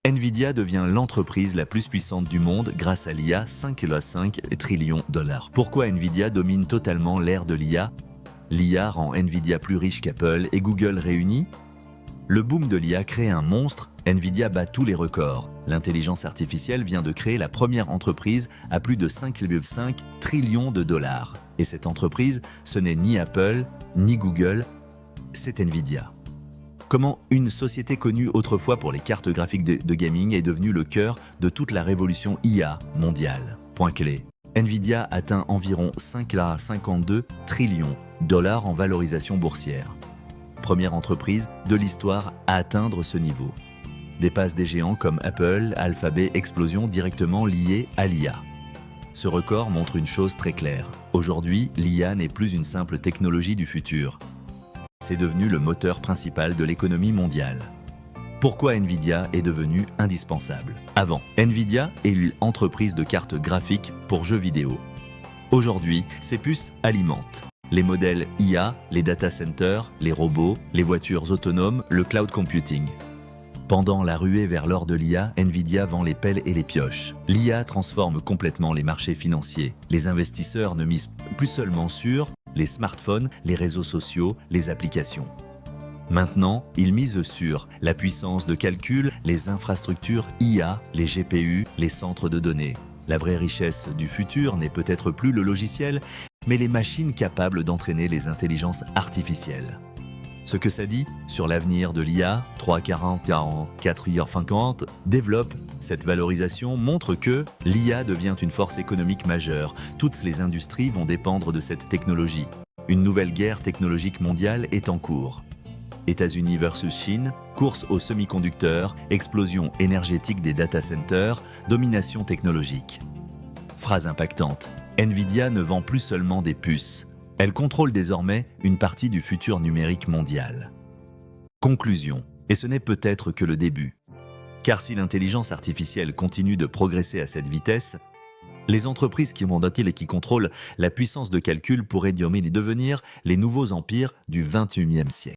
Nvidia devient l'entreprise la plus puissante du monde grâce à l'IA, 5,5 trillions de dollars. Pourquoi Nvidia domine totalement l'ère de l'IA? L'IA rend Nvidia plus riche qu'Apple et Google réunis? Le boom de l'IA crée un monstre, Nvidia bat tous les records. L'intelligence artificielle vient de créer la première entreprise à plus de 5,5 trillions de dollars. Et cette entreprise, ce n'est ni Apple, ni Google, c'est Nvidia. Comment une société connue autrefois pour les cartes graphiques de gaming est devenue le cœur de toute la révolution IA mondiale? Point clé. Nvidia atteint environ 5,52 trillions de dollars en valorisation boursière. Première entreprise de l'histoire à atteindre ce niveau. Dépasse des géants comme Apple, Alphabet, Explosion directement liés à l'IA. Ce record montre une chose très claire. Aujourd'hui, l'IA n'est plus une simple technologie du futur. C'est devenu le moteur principal de l'économie mondiale. Pourquoi Nvidia est devenue indispensable? Avant, Nvidia est une entreprise de cartes graphiques pour jeux vidéo. Aujourd'hui, ces puces alimentent les modèles IA, les data centers, les robots, les voitures autonomes, le cloud computing. Pendant la ruée vers l'or de l'IA, Nvidia vend les pelles et les pioches. L'IA transforme complètement les marchés financiers. Les investisseurs ne misent plus seulement sur les smartphones, les réseaux sociaux, les applications. Maintenant, ils misent sur la puissance de calcul, les infrastructures IA, les GPU, les centres de données. La vraie richesse du futur n'est peut-être plus le logiciel, mais les machines capables d'entraîner les intelligences artificielles. Ce que ça dit sur l'avenir de l'IA, 3,40 à 4,50, développe cette valorisation, montre que l'IA devient une force économique majeure. Toutes les industries vont dépendre de cette technologie. Une nouvelle guerre technologique mondiale est en cours. États-Unis versus Chine, course aux semi-conducteurs, explosion énergétique des data centers, domination technologique. Phrase impactante. Nvidia ne vend plus seulement des puces. Elle contrôle désormais une partie du futur numérique mondial. Conclusion, et ce n'est peut-être que le début. Car si l'intelligence artificielle continue de progresser à cette vitesse, les entreprises qui mandatent et qui contrôlent la puissance de calcul pourraient devenir les nouveaux empires du XXIe siècle.